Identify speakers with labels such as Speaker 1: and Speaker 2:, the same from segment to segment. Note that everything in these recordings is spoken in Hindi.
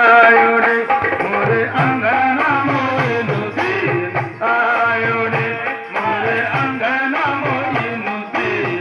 Speaker 1: आयोरे मोरे अंगना मोइनुद्दीन आयोरे मोरे अंगना मोइनुद्दीन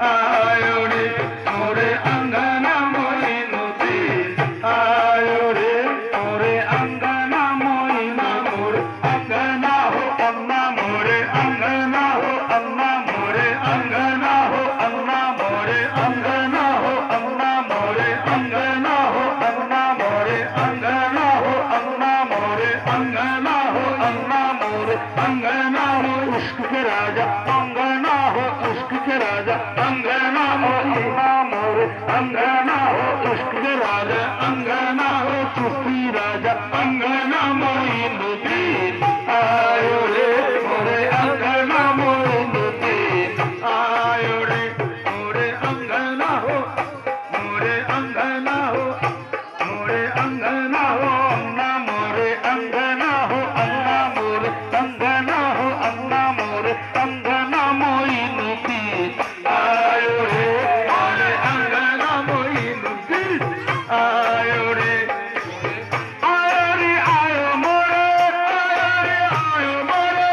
Speaker 1: आयोरे मोरे अंगना मोइनुद्दीन आयोरे मोरे अंगना मोइना मोरे अंगना हो अम्मा मोरे अंगना हो अम्मा मोरे अंगना हो अम्मा मोरे अंगना हो अम्मा मोरे अंगना हो अम्मा मोरे अंगना हो अम्मा मोरे अंगना हो अम्मा मोरे अंगना हो इश्क के राजा अंगना हो इश्क के राजा अंगना हो अम्मा मोरे अंगना हो इश्क के राजा अंगना हो चुस्ती राजा अंगना मोइनुद्दीन आयो रे मोरे अंगना मोइनुद्दीन आयो रे मोरे अंगना हो मोरे अंगना हो मोरे अंगना हो अम्मा मोरे अंगना हो अम्मा मोरे अंगना हो अम्मा मोरे अंगना मोइनुद्दीन आयो रे मोरे अंगना मोइनुद्दीन आयो रे आयो मोरे आयो मोरे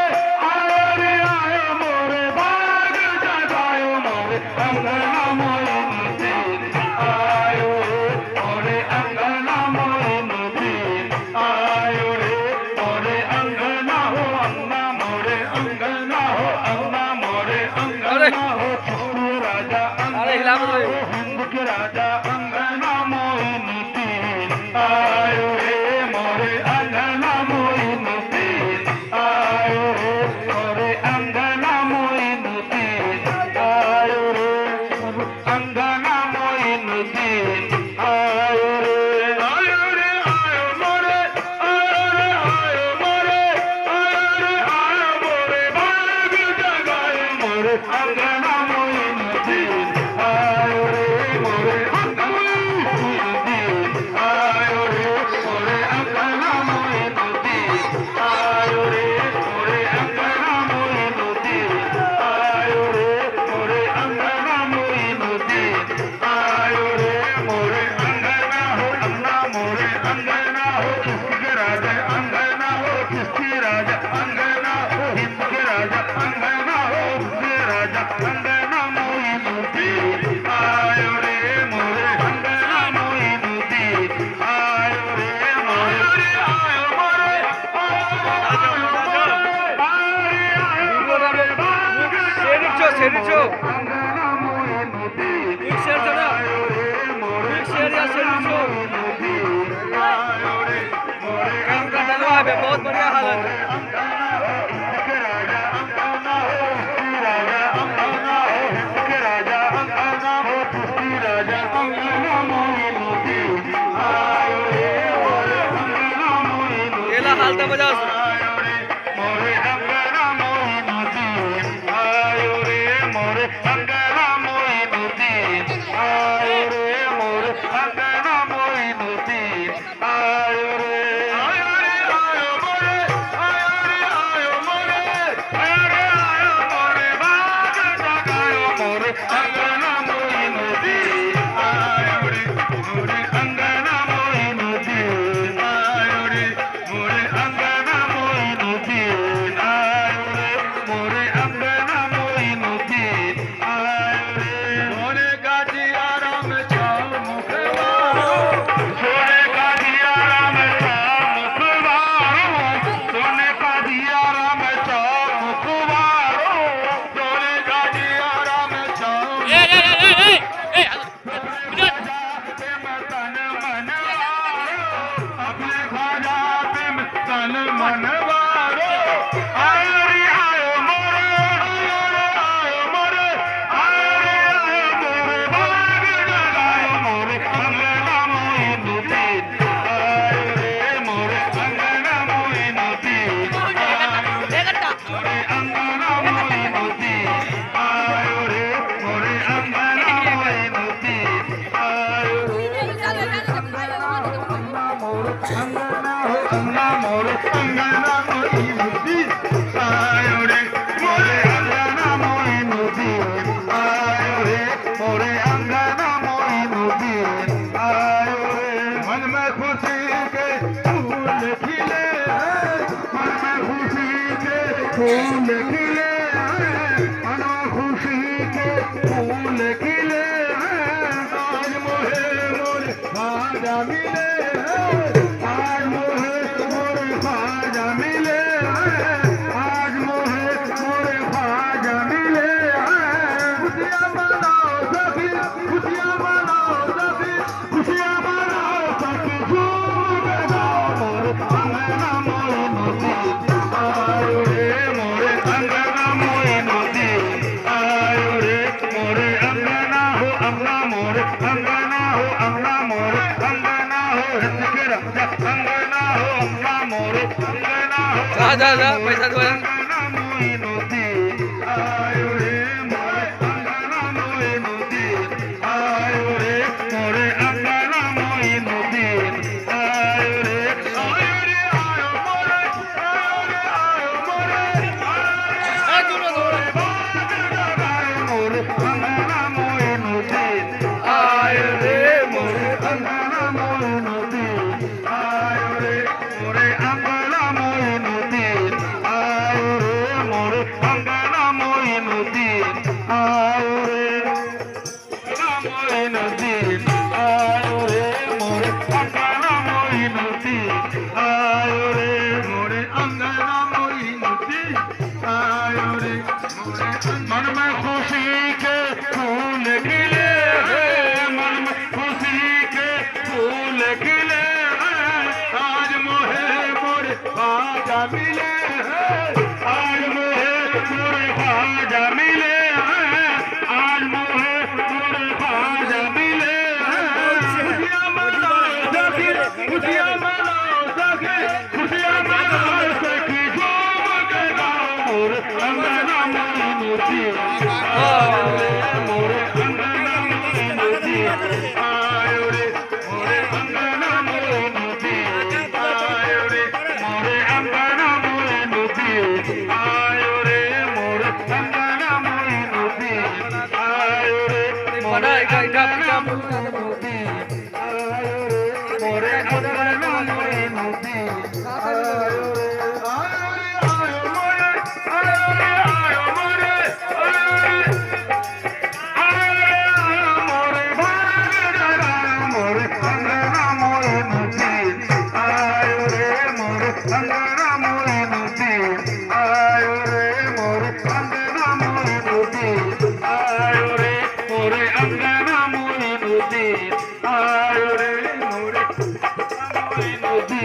Speaker 1: आयो मोरे बाग जगायो मोरे अंगना मोइनुद्दीन आयो रे मोरे अंगना मोइनुद्दीन आयो रे मोरे अंगना हो अम्मा मोरे अंगना हो अम्मा मोरे अंगना हो चिश्ती राजा अंगना हो हिंद के राजा अंगना मोइनुद्दीन आयो रे मोरे अंगना मोइनुद्दीन आयो रे मोरे अंगना मोइनुद्दीन आयो रे अंगना मोइनुद्दीन आयो रे आयो रे आयो मोरे आयो रे आयो मोरे आयो रे आयो मोरे बाग जगायो मोरे अंगना मोइनुद्दीन आयो रे मोरे अंगना मोइनुद्दीन आयो रे मोरे अंगना मोइनुद्दीन आयो रे मोरे अंगना मोइनुद्दीन आयो रे मोरे अंगना मोइनुद्दीन आयो रे मोरे अंगना हो अम्मा मोरे अंगना हो किसके राजा अंगना हो किसकी राजा अंगना हो हिंद के राजा अंगना हो उसके राजा अंगना मोइनुद्दीन आयो रे मोरे अंगना मोइनुद्दीन आयो रे मोरे आयो मोरे अंगना मोइनुद्दीन आयो रे मोरे अंगना मोइनुद्दीन आयो रे मोरे
Speaker 2: बहुत बढ़िया हालत है। केला हालता बजा
Speaker 1: मोरे अंगना मोइनुद्दीन आयो रे मोरे अंगना मोइनुद्दीन आयो रे मोरे अंगना मोइनुद्दीन आयो रे आयो रे आयो मोरे आयो रे आयो मोरे आयो रे आयो मोरे बाग जगायो मोरे अंगना मोइनुद्दीन आयो रे मोरे अंगना मोइनुद्दीन आयो रे मोरे अंगना मोइनुद्दीन आयो रे मोरे अंगना मोइनुद्दीन आयो रे मोरे गाजिया राम चाव मुखवारो सोने का दिया राम चाव मुखवारो सोने का दिया राम चाव मुखवारो सोने का दिया राम चाव अपने ख्वाजा पे तन मनवारो आयो रे आयो मोरे आयो रे आयो मोरे आयो रे आयो मोरे बाग जगायो मोरे अंगना मोइनुद्दीन आयो रे मोरे अंगना मोइनुद्दीन मोरे अंगना मोइनुद्दीन आयो रे मोरे अंगना मोइनुद्दीन आयो रे अंगना हो अम्मा मोरे अंगना मोइनुद्दीन आयो रे मोरे अंगना मोइनुद्दीन आयो रे मोरे अंगना मोइनुद्दीन आयो रे मन में खुशी के फूल खिले मनो खुशी के फूल खिले आज मोहे मोरे खाजा मिले आज मोहे मोरे खाजा मिले आज मोहे मोरे खाजा मिले खुशियाँ मनाओ सखी खुशियाँ मनाओ सखी खुशियाँ मनाओ सखी झूम के गाओ मोरे अंगना मोई नदी आयो रे मोरे अंगना मोई नदी आयो रे मोरे अंगना हो अंगना मोरे अंगना हो अंगना मोरे अंगना हो हिंद राजा अंगना हो अंगना मोरे अंगना हो
Speaker 2: जा पैसा दो
Speaker 1: अंगना मोई नदी आयो रे मोरे अंगना मोई नदी आयो रे मोरे अंगना मोई नदी आयो रे आयो मोरे आयो रे आयो मोरे मोरे अंगना मोई नदी आयो रे मोरे अंगना मोई नदी आयो रे मोरे अंगना मोई नदी आयो रे मोरे अंगना मोई नदी आयो रे मोई नदी आयो रे मोरे अंगना मोई नदी आयो रे मोरे अंगना मोई नदी आयो रे मोरे मन में खुशी के फूल खिले मन में खुशी के फूल खिले आज मोहे मोरे खाजा मिले आज मोहे मोरे खाजा मिले आज मोहे मोरे खाजा मिले खुशियाँ मनाओ सखी खुशियाँ मनाओ सखी खुशियाँ मनाओ सखी झूम के गाओ मोरे अंगना मोई नदी आयो रे मोरे अंगना मोई नदी आयो रे मोरे अंगना मोई नदी आयो रे मोरे अंगना मोई नदी आयो रे मोरे अंगना मोई नदी आयो रे
Speaker 2: बड़ा इका
Speaker 1: नदी आयो रे मोरे अंगना मोई नदी आयो रे आयो मोरे आयो रे आयो मोरे आयो रे मोरे भागरा मोरे अंगना मोई नदी आयो रे मोरे अंगना मोई नदी आयो रे मोरे अंगना मोई नदी आयो रे मोरे अंगना मोई नदी आयो रे मोरे मोई नदी